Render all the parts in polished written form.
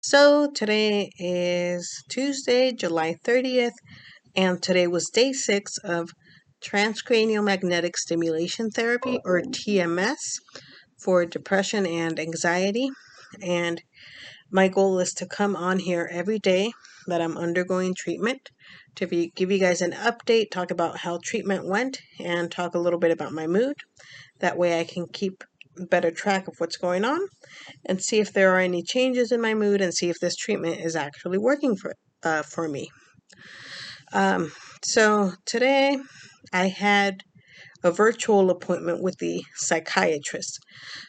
So today is Tuesday, July 30th, and today was day 6 of transcranial magnetic stimulation therapy, or TMS, for depression and anxiety. And my goal is to come on here every day that I'm undergoing treatment to give you guys an update, talk about how treatment went, and talk a little bit about my mood. That way I can keep better track of what's going on and see if there are any changes in my mood and see if this treatment is actually working for me. Um, so today I had a virtual appointment with the psychiatrist.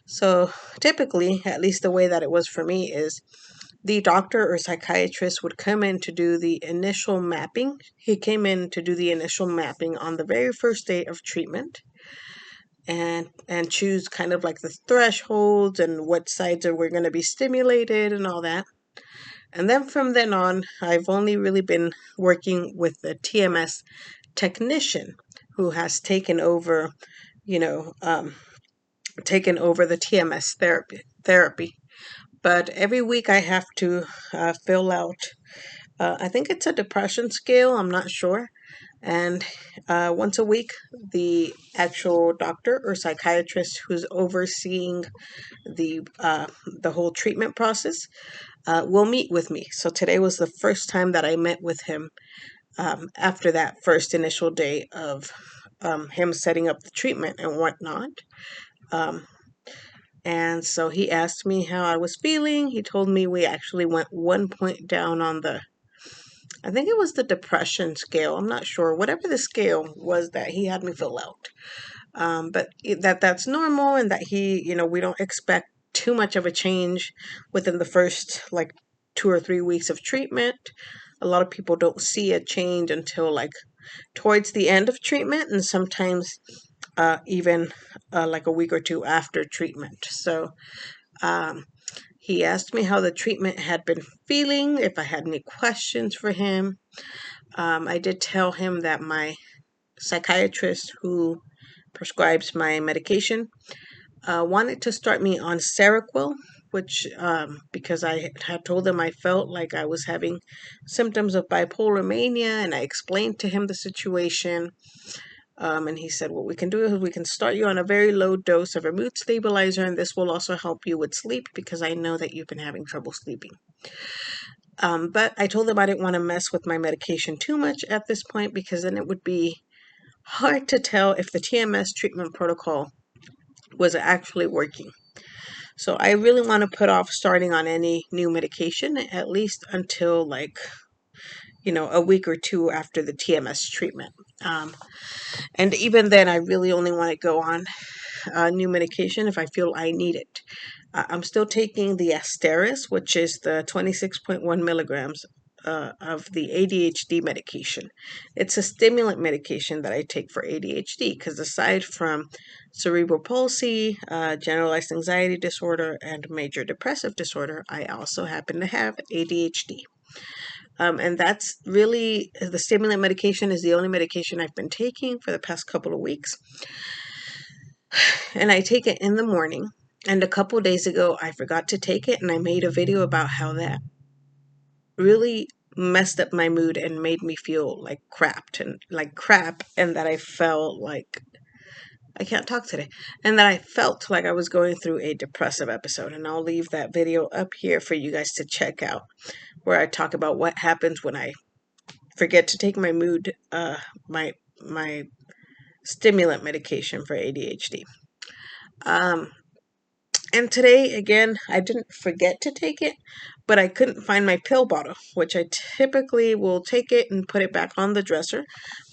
So typically, at least the way that it was for me, is the doctor or psychiatrist would come in to do the initial mapping. He came in to do the initial mapping on the very first day of treatment and choose kind of like the thresholds and what sides are we're going to be stimulated and all that. And then from then on, I've only really been working with the TMS technician who has you know, um, taken over the TMS therapy. But every week I have to fill out, I think it's a depression scale, I'm not sure. And once a week, the actual doctor or psychiatrist who's overseeing the whole treatment process will meet with me. So today was the first time that I met with him after that first initial day of him setting up the treatment and whatnot. Um, and so he asked me how I was feeling. He told me we actually went 1 point down on I think it was the depression scale. I'm not sure. Whatever the scale was that he had me fill out. But that's normal and that we don't expect too much of a change within the first like 2 or 3 weeks of treatment. A lot of people don't see a change until like towards the end of treatment, and sometimes even like a week or two after treatment. So um, he asked me how the treatment had been feeling, if I had any questions for him. I did tell him that my psychiatrist who prescribes my medication wanted to start me on Seroquel, which because I had told them I felt like I was having symptoms of bipolar mania, and I explained to him the situation. And he said, what we can do is we can start you on a very low dose of a mood stabilizer, and this will also help you with sleep because I know that you've been having trouble sleeping. But I told him I didn't want to mess with my medication too much at this point because then it would be hard to tell if the TMS treatment protocol was actually working. So I really want to put off starting on any new medication at least until a week or two after the TMS treatment. And even then, I really only want to go on new medication if I feel I need it. I'm still taking the azstarys, which is the 26.1 milligrams of the ADHD medication. It's a stimulant medication that I take for ADHD because aside from cerebral palsy, generalized anxiety disorder, and major depressive disorder, I also happen to have ADHD. And that's really the stimulant medication is the only medication I've been taking for the past couple of weeks. And I take it in the morning. And a couple days ago, I forgot to take it, and I made a video about how that really messed up my mood and made me feel like crap, and that I felt like I can't talk today, and that I felt like I was going through a depressive episode. And I'll leave that video up here for you guys to check out, where I talk about what happens when I forget to take my my stimulant medication for ADHD. Um, And today, again, I didn't forget to take it, but I couldn't find my pill bottle, which I typically will take it and put it back on the dresser.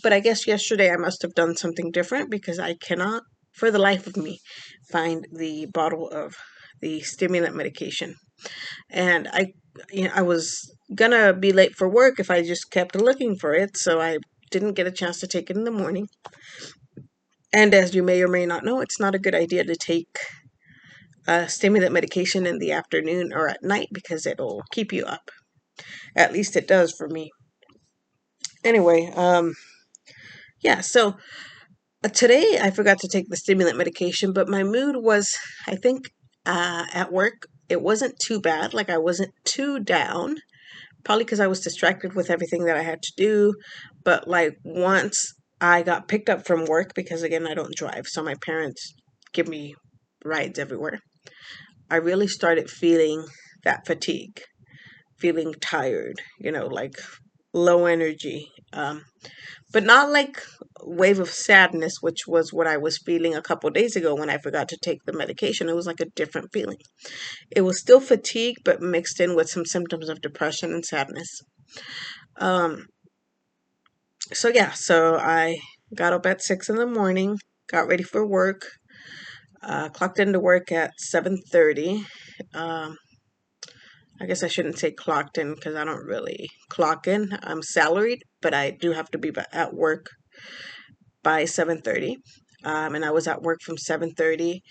But I guess yesterday I must have done something different because I cannot, for the life of me, find the bottle of the stimulant medication. And I was gonna be late for work if I just kept looking for it, so I didn't get a chance to take it in the morning. And as you may or may not know, it's not a good idea to take stimulant medication in the afternoon or at night because it'll keep you up. At least it does for me. Anyway, yeah, so today I forgot to take the stimulant medication, but my mood was, I think, at work it wasn't too bad. Like I wasn't too down, probably because I was distracted with everything that I had to do. But like once I got picked up from work, because again, I don't drive, so my parents give me rides everywhere. I really started feeling that fatigue, feeling tired, like low energy. But not like wave of sadness, which was what I was feeling a couple days ago when I forgot to take the medication. It was like a different feeling. It was still fatigue, but mixed in with some symptoms of depression and sadness. Um, so yeah, so I got up at 6 in the morning, got ready for work, clocked into work at 7:30. Um, I guess I shouldn't say clocked in because I don't really clock in. I'm salaried, but I do have to be at work by 7:30. And I was at work from 7:30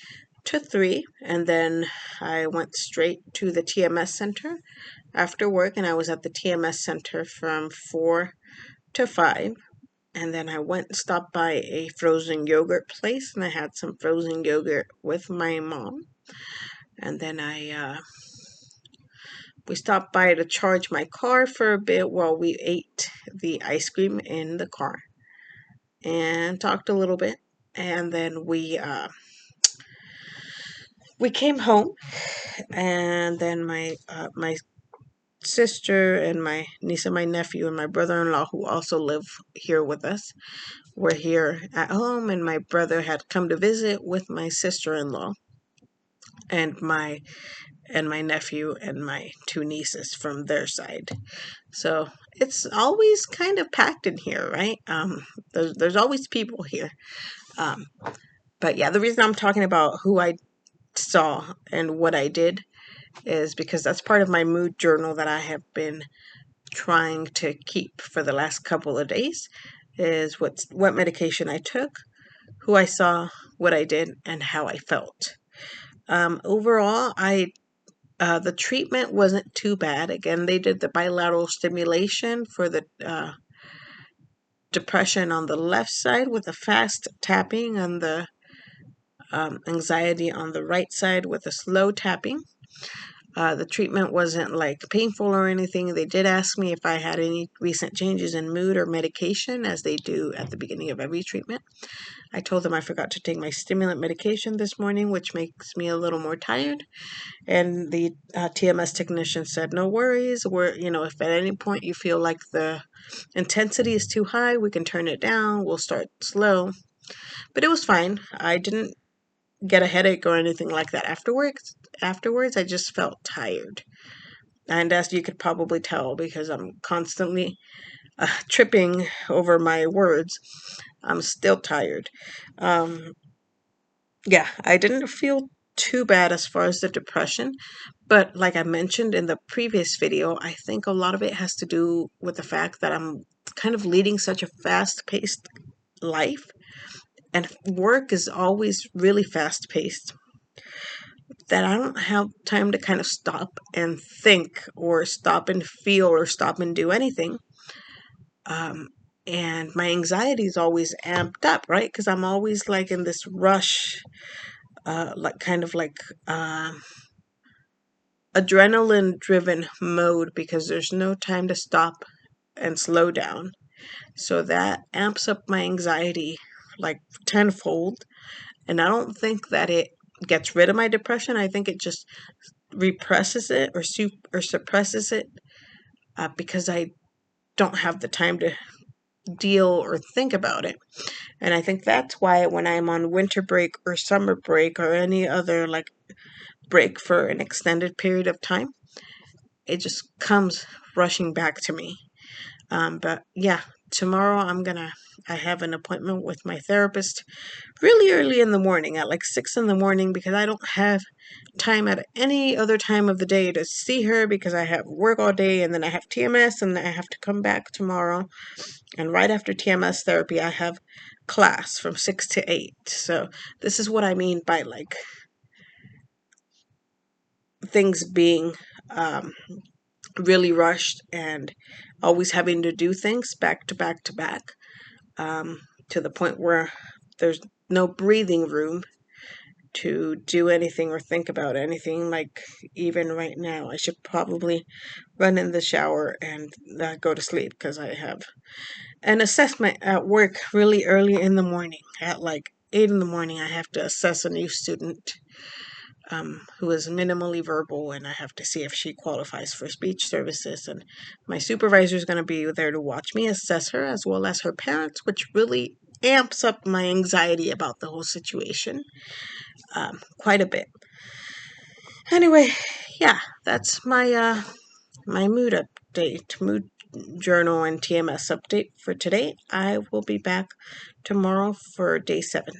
to 3, and then I went straight to the TMS center after work, and I was at the TMS center from 4 to 5. And then I went and stopped by a frozen yogurt place, and I had some frozen yogurt with my mom. And then we stopped by to charge my car for a bit while we ate the ice cream in the car and talked a little bit. And then we came home, and then my sister and my niece and my nephew and my brother-in-law, who also live here with us, were here at home, and my brother had come to visit with my sister-in-law and my nephew and my two nieces from their side. So it's always kind of packed in here, right? There's always people here. Um, but yeah, the reason I'm talking about who I saw and what I did is because that's part of my mood journal that I have been trying to keep for the last couple of days, is what medication I took, who I saw, what I did, and how I felt. Overall, the treatment wasn't too bad. Again, they did the bilateral stimulation for the depression on the left side with a fast tapping, and the anxiety on the right side with a slow tapping. The treatment wasn't like painful or anything. They did ask me if I had any recent changes in mood or medication, as they do at the beginning of every treatment. I told them I forgot to take my stimulant medication this morning, which makes me a little more tired. And the TMS technician said, no worries. If at any point you feel like the intensity is too high, we can turn it down. We'll start slow. But it was fine. I didn't get a headache or anything like that afterwards. I just felt tired, and as you could probably tell, because I'm constantly tripping over my words, I'm still tired. Yeah, I didn't feel too bad as far as the depression, but like I mentioned in the previous video, I think a lot of it has to do with the fact that I'm kind of leading such a fast-paced life, and work is always really fast-paced, that I don't have time to kind of stop and think or stop and feel or stop and do anything. And my anxiety is always amped up, right? Because I'm always like in this rush, like kind of like adrenaline driven mode, because there's no time to stop and slow down. So that amps up my anxiety like tenfold. And I don't think that it gets rid of my depression. I think it just represses it or suppresses it, because I don't have the time to deal or think about it. And I think that's why when I'm on winter break or summer break or any other like break for an extended period of time, it just comes rushing back to me. But yeah, tomorrow I have an appointment with my therapist really early in the morning, at like 6 in the morning, because I don't have time at any other time of the day to see her, because I have work all day, and then I have TMS, and then I have to come back tomorrow. And right after TMS therapy, I have class from 6 to 8. So this is what I mean by like things being really rushed and always having to do things back to back to back, to the point where there's no breathing room. to do anything or think about anything. Like even right now, I should probably run in the shower and go to sleep because I have an assessment at work really early in the morning. At like 8 in the morning, I have to assess a new student who is minimally verbal, and I have to see if she qualifies for speech services. And my supervisor is going to be there to watch me assess her, as well as her parents, which really amps up my anxiety about the whole situation quite a bit. Anyway, yeah, that's my mood update, mood journal, and TMS update for today. I will be back tomorrow for day 7.